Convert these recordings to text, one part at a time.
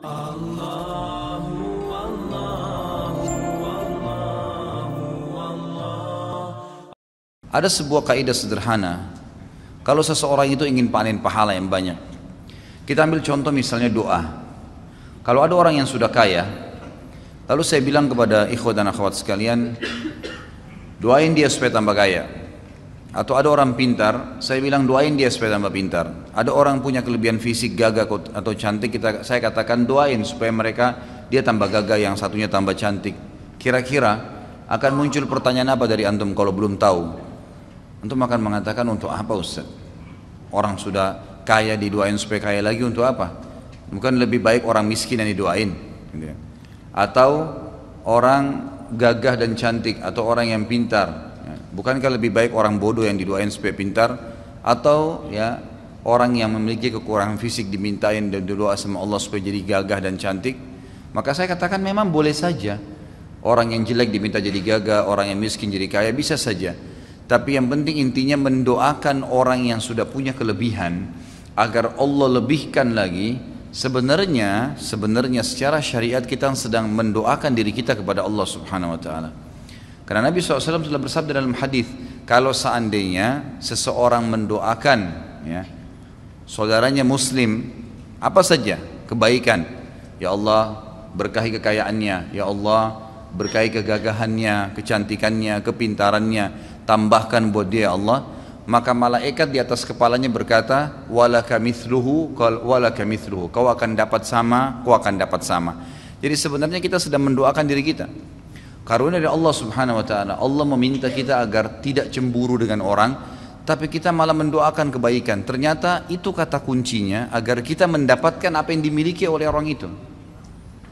Ada sebuah kaidah sederhana, kalau seseorang itu ingin panen pahala yang banyak. Kita ambil contoh misalnya doa. Kalau ada orang yang sudah kaya, lalu saya bilang kepada ikhwat dan akhwat sekalian, doain dia supaya tambah kaya. Atau ada orang pintar, saya bilang doain dia supaya tambah pintar. Ada orang punya kelebihan fisik, gagah atau cantik, saya katakan doain supaya dia tambah gagah, yang satunya tambah cantik. Kira-kira akan muncul pertanyaan apa dari antum kalau belum tahu? Antum akan mengatakan, untuk apa Ustaz? Orang sudah kaya didoain supaya kaya lagi untuk apa? Bukan lebih baik orang miskin yang didoain gitu. Atau orang gagah dan cantik, atau orang yang pintar, bukankah lebih baik orang bodoh yang didoain supaya pintar? Atau ya orang yang memiliki kekurangan fisik dimintain dan doa sama Allah supaya jadi gagah dan cantik? Maka saya katakan memang boleh saja orang yang jelek diminta jadi gagah, orang yang miskin jadi kaya, bisa saja. Tapi yang penting intinya mendoakan orang yang sudah punya kelebihan agar Allah lebihkan lagi. Sebenarnya secara syariat kita sedang mendoakan diri kita kepada Allah Subhanahu wa taala. Karena Nabi SAW telah bersabda dalam hadis, kalau seandainya seseorang mendoakan saudaranya muslim apa saja kebaikan, ya Allah berkahi kekayaannya, ya Allah berkahi kegagahannya, kecantikannya, kepintarannya, tambahkan buat dia Allah, maka malaikat di atas kepalanya berkata, walaka mithluhu, kau akan dapat sama, kau akan dapat sama. Jadi sebenarnya kita sedang mendoakan diri kita. Karunia dari Allah Subhanahu wa taala, Allah meminta kita agar tidak cemburu dengan orang, tapi kita malah mendoakan kebaikan. Ternyata itu kata kuncinya agar kita mendapatkan apa yang dimiliki oleh orang itu.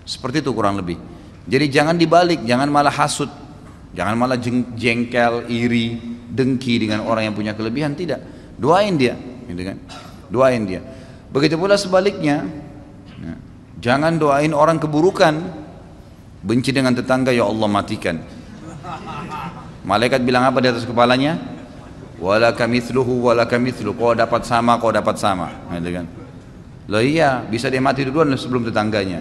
Seperti itu kurang lebih. Jadi jangan dibalik, jangan malah hasud, jangan malah jengkel, iri, dengki dengan orang yang punya kelebihan. Tidak, doain dia, gitu kan? Doain dia. Begitu pula sebaliknya, jangan doain orang keburukan. Benci dengan tetangga, ya Allah matikan. Malaikat bilang apa di atas kepalanya? Walaka mithluhu walaka mithlu, kau dapat sama, kau dapat sama, gitu kan? Loh iya, bisa dia mati duluan sebelum tetangganya,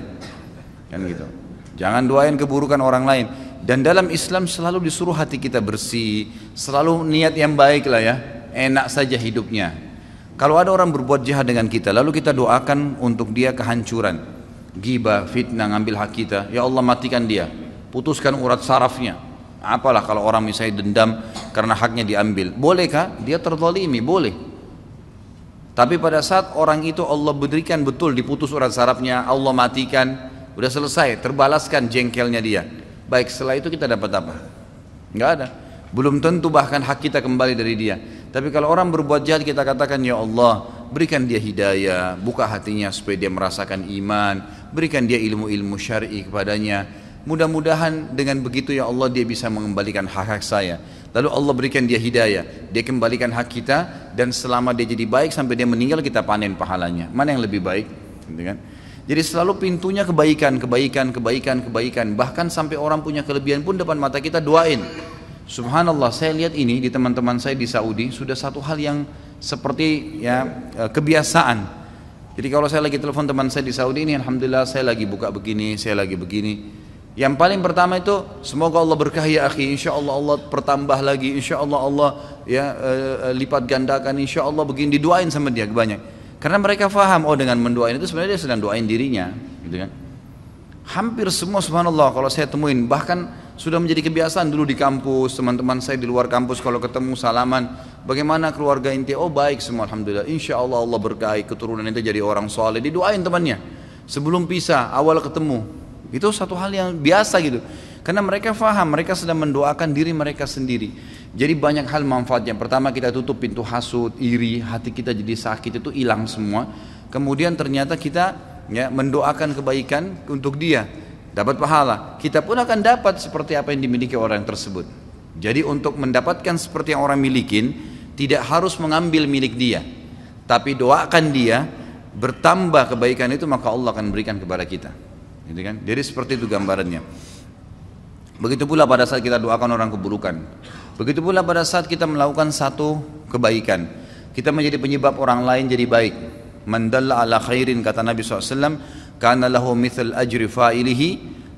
kan gitu. Jangan doain keburukan orang lain. Dan dalam Islam selalu disuruh hati kita bersih, selalu niat yang baik lah ya, enak saja hidupnya. Kalau ada orang berbuat jahat dengan kita, lalu kita doakan untuk dia kehancuran, ghibah, fitnah, ngambil hak kita, ya Allah matikan dia, putuskan urat sarafnya. Apalah kalau orang misalnya dendam karena haknya diambil, bolehkah? Dia terzalimi, boleh. Tapi pada saat orang itu Allah berikan betul, diputus urat sarafnya, Allah matikan, udah selesai, terbalaskan jengkelnya dia. Baik, setelah itu kita dapat apa? Enggak ada. Belum tentu bahkan hak kita kembali dari dia. Tapi kalau orang berbuat jahat, kita katakan, ya Allah berikan dia hidayah, buka hatinya supaya dia merasakan iman, berikan dia ilmu-ilmu syar'i kepadanya. Mudah-mudahan dengan begitu ya Allah dia bisa mengembalikan hak-hak saya. Lalu Allah berikan dia hidayah, dia kembalikan hak kita, dan selama dia jadi baik sampai dia meninggal kita panen pahalanya. Mana yang lebih baik? Gitu kan? Jadi selalu pintunya kebaikan. Bahkan sampai orang punya kelebihan pun depan mata kita doain. Subhanallah, saya lihat ini di teman-teman saya di Saudi sudah satu hal yang seperti ya kebiasaan. Jadi kalau saya lagi telepon teman saya di Saudi ini, alhamdulillah saya lagi buka begini, saya lagi begini. Yang paling pertama itu, semoga Allah berkahi ya akhi, insya Allah Allah pertambah lagi, insya Allah Allah ya lipat gandakan, insya Allah begini, didoain sama dia banyak. Karena mereka faham, oh dengan mendoain itu sebenarnya dia sedang doain dirinya, gitu kan? Hampir semua subhanallah kalau saya temuin, bahkan sudah menjadi kebiasaan dulu di kampus, teman-teman saya di luar kampus kalau ketemu salaman, bagaimana keluarga inti? Oh baik semua alhamdulillah, insya Allah Allah berkahi keturunan itu jadi orang soleh, didoain temannya sebelum pisah, awal ketemu. Itu satu hal yang biasa gitu. Karena mereka faham, mereka sedang mendoakan diri mereka sendiri. Jadi banyak hal manfaatnya. Pertama kita tutup pintu hasud, iri, hati kita jadi sakit itu hilang semua. Kemudian ternyata kita ya mendoakan kebaikan untuk dia, dapat pahala. Kita pun akan dapat seperti apa yang dimiliki orang tersebut. Jadi untuk mendapatkan seperti yang orang milikin, tidak harus mengambil milik dia, tapi doakan dia, bertambah kebaikan itu maka Allah akan berikan kepada kita. Gitu kan? Jadi seperti itu gambarannya. Begitu pula pada saat kita doakan orang keburukan. Begitu pula pada saat kita melakukan satu kebaikan, kita menjadi penyebab orang lain jadi baik. Man dalla ala khairin, kata Nabi SAW, kana lahu mithal ajri fa'ilihi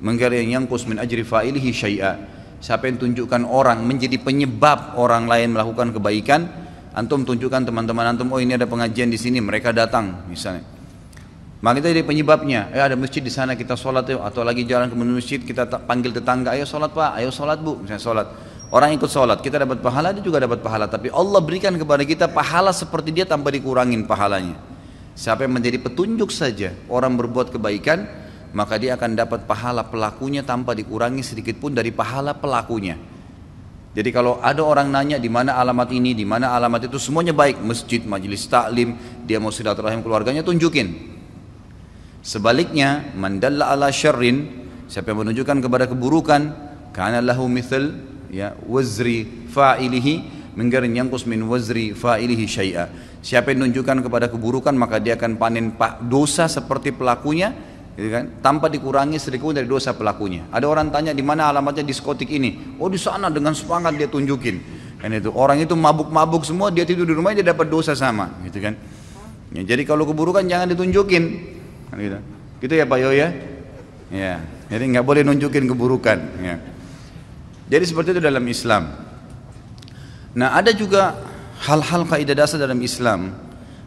min ghairi an yanqus min ajri fa'ilihi syai'a. Siapa yang tunjukkan orang menjadi penyebab orang lain melakukan kebaikan, antum tunjukkan teman-teman antum, oh ini ada pengajian di sini, mereka datang misalnya. Maka kita jadi penyebabnya, ada masjid di sana kita sholat yuk, atau lagi jalan ke masjid kita panggil tetangga, ayo sholat pak, ayo sholat bu, misalnya sholat. Orang ikut sholat, kita dapat pahala, dia juga dapat pahala. Tapi Allah berikan kepada kita pahala seperti dia tanpa dikurangin pahalanya. Siapa yang menjadi petunjuk saja orang berbuat kebaikan, maka dia akan dapat pahala pelakunya tanpa dikurangi sedikit pun dari pahala pelakunya. Jadi kalau ada orang nanya di mana alamat ini, di mana alamat itu, semuanya baik, masjid, majelis taklim, dia mau silaturahim keluarganya, tunjukin. Sebaliknya, man dalla ala syarrin, siapa yang menunjukkan kepada keburukan, kana lahu mithal ya wazri fa'ilihi min ghairi yanqus min wazri fa'ilihi syai'a. Siapa yang menunjukkan kepada keburukan, maka dia akan panen dosa seperti pelakunya, gitu kan, tanpa dikurangi sedikit pun dari dosa pelakunya. Ada orang tanya di mana alamatnya diskotik ini, oh di sana, dengan semangat dia tunjukin. Kan itu orang itu mabuk-mabuk semua, dia tidur di rumahnya, dia dapat dosa sama, gitu kan. Ya, jadi kalau keburukan jangan ditunjukin, kan gitu. Gitu ya Pak Yo ya. Ya, jadi nggak boleh nunjukin keburukan. Ya. Jadi seperti itu dalam Islam. Nah, ada juga hal-hal kaidah dasar dalam Islam.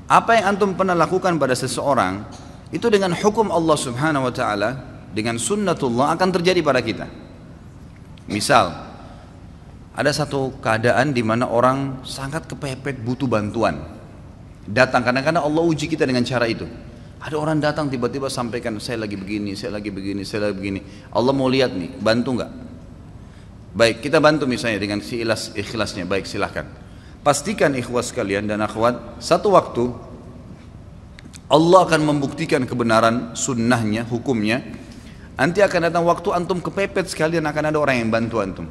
Apa yang antum pernah lakukan pada seseorang, itu dengan hukum Allah Subhanahu wa taala, dengan sunnatullah akan terjadi pada kita. Misal, ada satu keadaan di mana orang sangat kepepet butuh bantuan. Datang, kadang-kadang Allah uji kita dengan cara itu. Ada orang datang tiba-tiba sampaikan, saya lagi begini, saya lagi begini, saya lagi begini. Allah mau lihat nih, bantu nggak? Baik, kita bantu misalnya dengan si ikhlasnya, baik silahkan. Pastikan ikhwas kalian dan akhwat, satu waktu Allah akan membuktikan kebenaran sunnahnya, hukumnya. Nanti akan datang waktu antum kepepet sekali dan akan ada orang yang bantu antum.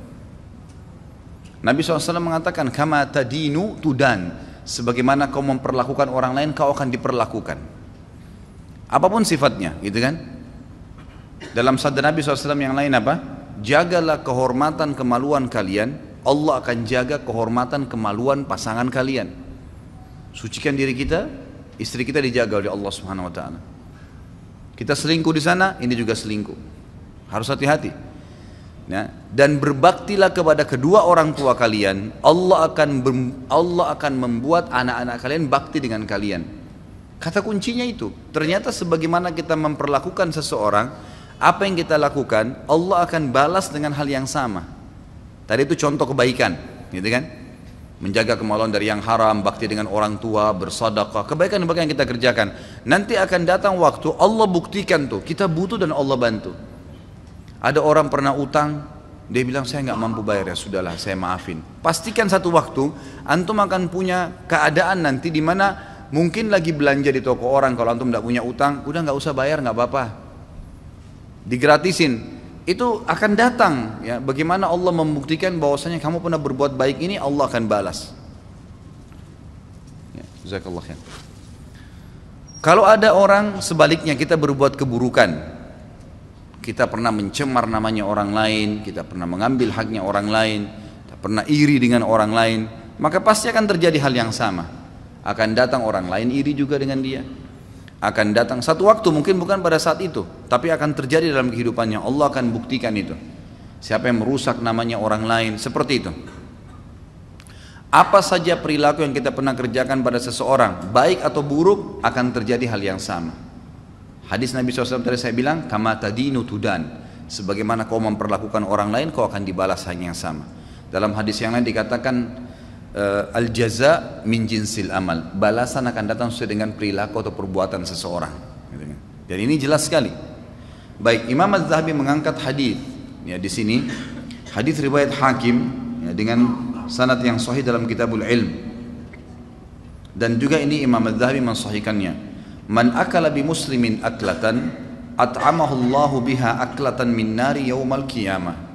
Nabi SAW mengatakan, kama tadinu tudan, sebagaimana kau memperlakukan orang lain, kau akan diperlakukan. Apapun sifatnya, gitu kan? Dalam sabda Nabi SAW yang lain apa? Jagalah kehormatan kemaluan kalian, Allah akan jaga kehormatan kemaluan pasangan kalian. Sucikan diri kita, istri kita dijaga oleh Allah Subhanahu wa taala. Kita selingkuh di sana, ini juga selingkuh. Harus hati-hati. Ya, dan berbaktilah kepada kedua orang tua kalian, Allah akan membuat anak-anak kalian bakti dengan kalian. Kata kuncinya itu. Ternyata sebagaimana kita memperlakukan seseorang, apa yang kita lakukan, Allah akan balas dengan hal yang sama. Tadi itu contoh kebaikan, gitu kan? Menjaga kemaluan dari yang haram, bakti dengan orang tua, bersedekah, kebaikan-kebaikan yang kita kerjakan. Nanti akan datang waktu Allah buktikan tuh, kita butuh dan Allah bantu. Ada orang pernah utang, dia bilang saya nggak mampu bayar, ya sudahlah saya maafin. Pastikan satu waktu antum akan punya keadaan nanti di mana mungkin lagi belanja di toko orang, kalau antum nggak punya utang, udah nggak usah bayar, nggak apa-apa. Digratisin, itu akan datang ya. Bagaimana Allah membuktikan bahwasanya kamu pernah berbuat baik ini, Allah akan balas ya, jazakallah khair. Kalau ada orang sebaliknya, kita berbuat keburukan, kita pernah mencemar namanya orang lain, kita pernah mengambil haknya orang lain, kita pernah iri dengan orang lain, maka pasti akan terjadi hal yang sama. Akan datang orang lain iri juga dengan dia. Akan datang satu waktu, mungkin bukan pada saat itu, tapi akan terjadi dalam kehidupannya. Allah akan buktikan itu. Siapa yang merusak namanya orang lain, seperti itu. Apa saja perilaku yang kita pernah kerjakan pada seseorang, baik atau buruk, akan terjadi hal yang sama. Hadis Nabi SAW tadi saya bilang, kama tadinu tudan, sebagaimana kau memperlakukan orang lain, kau akan dibalas hal yang sama. Dalam hadis yang lain dikatakan, al-jaza min jinsil amal, balasan akan datang sesuai dengan perilaku atau perbuatan seseorang. Dan ini jelas sekali. Baik, Imam Az-Zahabi mengangkat hadis ya di sini, hadis riwayat Hakim ya, dengan sanad yang sahih dalam Kitabul Ilm. Dan juga ini Imam Az-Zahabi mensahihkannya. Man akala bi muslimin aklatan at'amahu Allahu biha aklatan min nari yaumal qiyamah.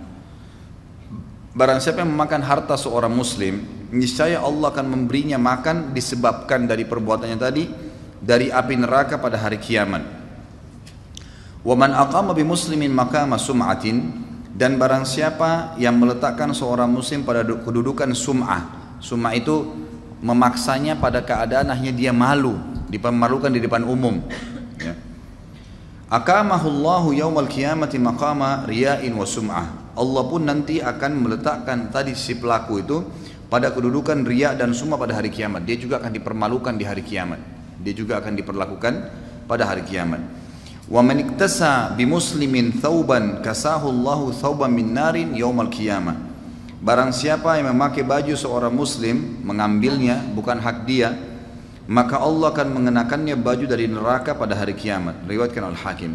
Barang siapa yang memakan harta seorang muslim, niscaya Allah akan memberinya makan disebabkan dari perbuatannya tadi dari api neraka pada hari kiamat. Wa man aqama bi muslimin maqama sum'atin, dan barang siapa yang meletakkan seorang muslim pada kedudukan sum'ah. Sum'ah itu memaksanya pada keadaan hanya dia malu, dipermalukan di depan umum. Ya. Akamahullahu yaumal qiyamati maqama riya'in wa sum'ah. Allah pun nanti akan meletakkan tadi si pelaku itu pada kedudukan riya dan sum'ah pada hari kiamat. Dia juga akan dipermalukan di hari kiamat. Dia juga akan diperlakukan pada hari kiamat. Wa man iktasa bi muslimin thawban kasahu Allahu thawban min narin yaumal qiyamah. Barang siapa yang memakai baju seorang muslim, mengambilnya bukan hak dia, maka Allah akan mengenakannya baju dari neraka pada hari kiamat. Riwayatkan Al-Hakim.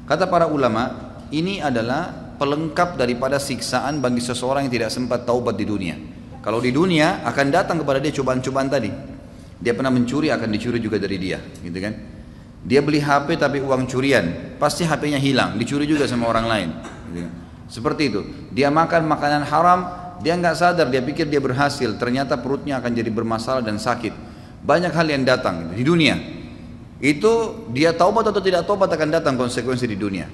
Kata para ulama, ini adalah pelengkap daripada siksaan bagi seseorang yang tidak sempat taubat di dunia. Kalau di dunia akan datang kepada dia cobaan-cobaan tadi. Dia pernah mencuri, akan dicuri juga dari dia, gitu kan? Dia beli HP tapi uang curian, pasti HP-nya hilang, dicuri juga sama orang lain. Gitu kan? Seperti itu. Dia makan makanan haram, dia nggak sadar, dia pikir dia berhasil, ternyata perutnya akan jadi bermasalah dan sakit. Banyak hal yang datang di dunia. Itu dia taubat atau tidak taubat akan datang konsekuensi di dunia.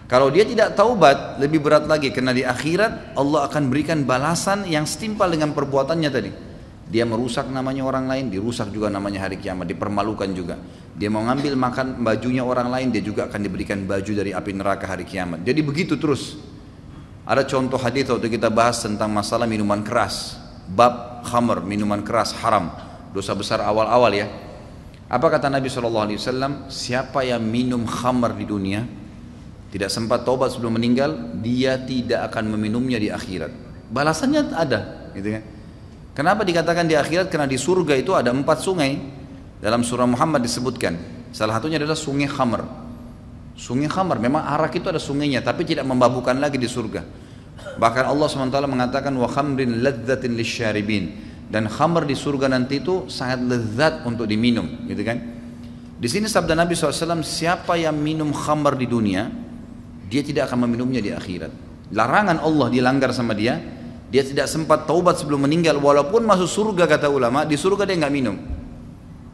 Kalau dia tidak taubat lebih berat lagi, karena di akhirat Allah akan berikan balasan yang setimpal dengan perbuatannya tadi. Dia merusak namanya orang lain, dirusak juga namanya hari kiamat, dipermalukan juga. Dia mau ngambil makan bajunya orang lain, dia juga akan diberikan baju dari api neraka hari kiamat. Jadi begitu terus. Ada contoh hadis waktu kita bahas tentang masalah minuman keras, bab khamr, minuman keras haram. Dosa besar awal-awal ya. Apa kata Nabi SAW? Siapa yang minum khamar di dunia, tidak sempat taubat sebelum meninggal, dia tidak akan meminumnya di akhirat. Balasannya ada, gitu kan? Kenapa dikatakan di akhirat? Karena di surga itu ada 4 sungai. Dalam surah Muhammad disebutkan. Salah satunya adalah sungai khamar. Sungai khamar, memang arak itu ada sungainya, tapi tidak memabukkan lagi di surga. Bahkan Allah SWT mengatakan wa khamrin ladzatin lisyaribin. Dan khamr di surga nanti itu sangat lezat untuk diminum, gitu kan? Di sini sabda Nabi SAW, siapa yang minum khamr di dunia, dia tidak akan meminumnya di akhirat. Larangan Allah dilanggar sama dia, dia tidak sempat taubat sebelum meninggal, walaupun masuk surga kata ulama, di surga dia nggak minum.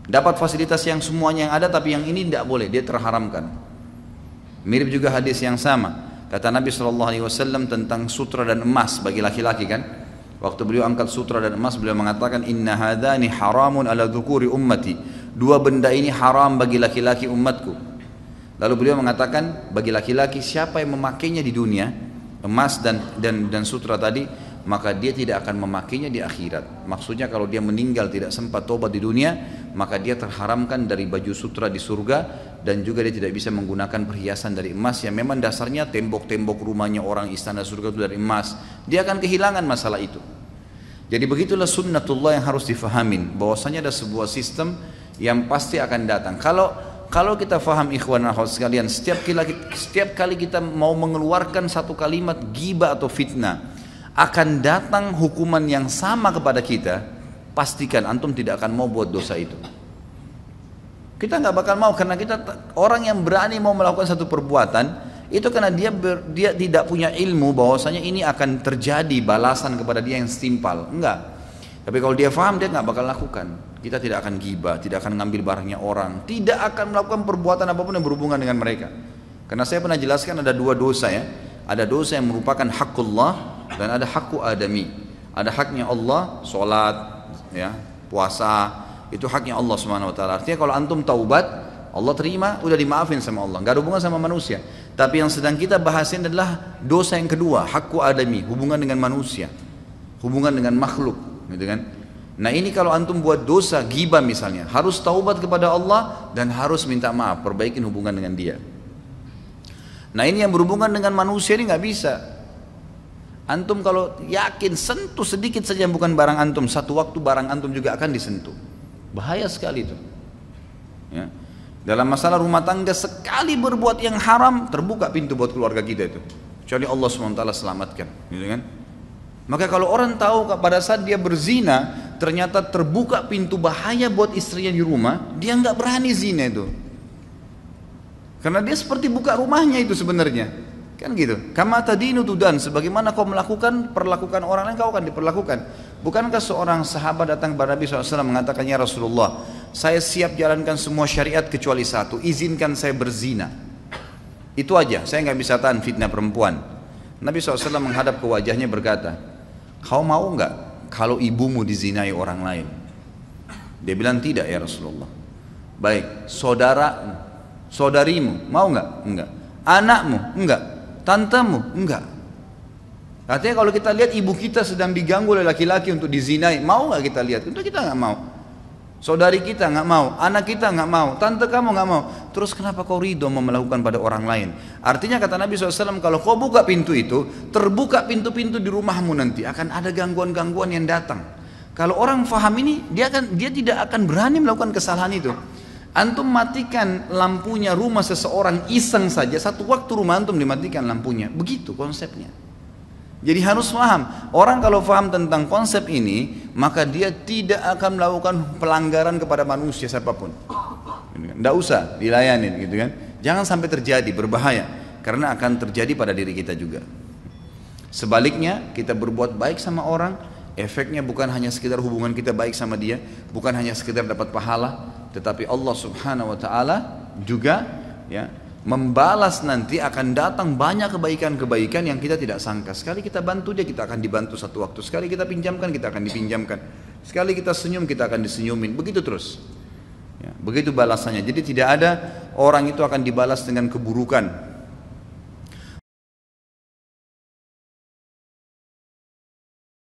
Dapat fasilitas yang semuanya yang ada, tapi yang ini tidak boleh, dia terharamkan. Mirip juga hadis yang sama, kata Nabi SAW tentang sutra dan emas bagi laki-laki kan? Waktu beliau angkat sutra dan emas, beliau mengatakan inna hadani haramun ala dzukuri ummati. 2 benda ini haram bagi laki-laki umatku. Lalu beliau mengatakan bagi laki-laki siapa yang memakainya di dunia, emas dan sutra tadi, maka dia tidak akan memakainya di akhirat. Maksudnya kalau dia meninggal tidak sempat tobat di dunia, maka dia terharamkan dari baju sutra di surga, dan juga dia tidak bisa menggunakan perhiasan dari emas yang memang dasarnya tembok-tembok rumahnya orang istana surga itu dari emas. Dia akan kehilangan masalah itu. Jadi begitulah sunnatullah yang harus difahamin, bahwasanya ada sebuah sistem yang pasti akan datang. Kalau kita faham ikhwan dan akhwat sekalian, setiap kali kita mau mengeluarkan satu kalimat ghibah atau fitnah, akan datang hukuman yang sama kepada kita. Pastikan antum tidak akan mau buat dosa itu. Kita nggak bakal mau, karena kita orang yang berani mau melakukan satu perbuatan itu karena dia tidak punya ilmu bahwasanya ini akan terjadi balasan kepada dia yang setimpal. Enggak. Tapi kalau dia faham, dia nggak bakal lakukan. Kita tidak akan ghibah, tidak akan ngambil barangnya orang, tidak akan melakukan perbuatan apapun yang berhubungan dengan mereka. Karena saya pernah jelaskan ada 2 dosa ya. Ada dosa yang merupakan hakullah dan ada hakku adami. Ada haknya Allah, sholat, ya, puasa, itu haknya Allah Subhanahu wa taala. Artinya kalau antum taubat, Allah terima, udah dimaafin sama Allah, nggak ada hubungan sama manusia. Tapi yang sedang kita bahasin adalah dosa yang kedua, hakku adami, hubungan dengan manusia, hubungan dengan makhluk, gitu kan? Nah ini kalau antum buat dosa ghibah misalnya, harus taubat kepada Allah dan harus minta maaf, perbaikin hubungan dengan dia. Nah ini yang berhubungan dengan manusia ini nggak bisa. Antum kalau yakin sentuh sedikit saja yang bukan barang antum, satu waktu barang antum juga akan disentuh. Bahaya sekali itu. Ya. Dalam masalah rumah tangga, sekali berbuat yang haram, terbuka pintu buat keluarga kita itu. Kecuali Allah SWT selamatkan, gitu kan? Maka kalau orang tahu pada saat dia berzina, ternyata terbuka pintu bahaya buat istrinya di rumah, dia nggak berani zina itu. Karena dia seperti buka rumahnya itu sebenarnya. Kan gitu. Kama tadinu tudan, sebagaimana kau melakukan, perlakukan orang lain, kau akan diperlakukan. Bukankah seorang sahabat datang kepada Nabi SAW mengatakan, ya Rasulullah, saya siap jalankan semua syariat kecuali satu, izinkan saya berzina. Itu aja, saya nggak bisa tahan fitnah perempuan. Nabi SAW menghadap ke wajahnya berkata, kau mau nggak kalau ibumu dizinai orang lain? Dia bilang tidak ya Rasulullah. Baik, Saudarimu, mau nggak? Enggak. Anakmu? Enggak. Tantemu? Enggak. Artinya kalau kita lihat ibu kita sedang diganggu oleh laki-laki untuk dizinai, mau nggak kita lihat? Tentu kita nggak mau. Saudari kita nggak mau, anak kita nggak mau, tante kamu nggak mau. Terus kenapa kau ridho mau melakukan pada orang lain? Artinya kata Nabi SAW, kalau kau buka pintu itu, terbuka pintu-pintu di rumahmu nanti, akan ada gangguan-gangguan yang datang. Kalau orang faham ini, dia tidak akan berani melakukan kesalahan itu. Antum matikan lampunya rumah seseorang iseng saja, satu waktu rumah antum dimatikan lampunya. Begitu konsepnya. Jadi harus paham, orang kalau paham tentang konsep ini, maka dia tidak akan melakukan pelanggaran kepada manusia siapapun. Tidak usah dilayanin gitu kan. Jangan sampai terjadi, berbahaya. Karena akan terjadi pada diri kita juga. Sebaliknya, kita berbuat baik sama orang, efeknya bukan hanya sekedar hubungan kita baik sama dia, bukan hanya sekedar dapat pahala, tetapi Allah Subhanahu wa taala juga ya membalas, nanti akan datang banyak kebaikan-kebaikan yang kita tidak sangka. Sekali kita bantu dia, kita akan dibantu satu waktu. Sekali kita pinjamkan, kita akan dipinjamkan. Sekali kita senyum, kita akan disenyumin. Begitu terus. Ya, begitu balasannya. Jadi tidak ada orang itu akan dibalas dengan keburukan.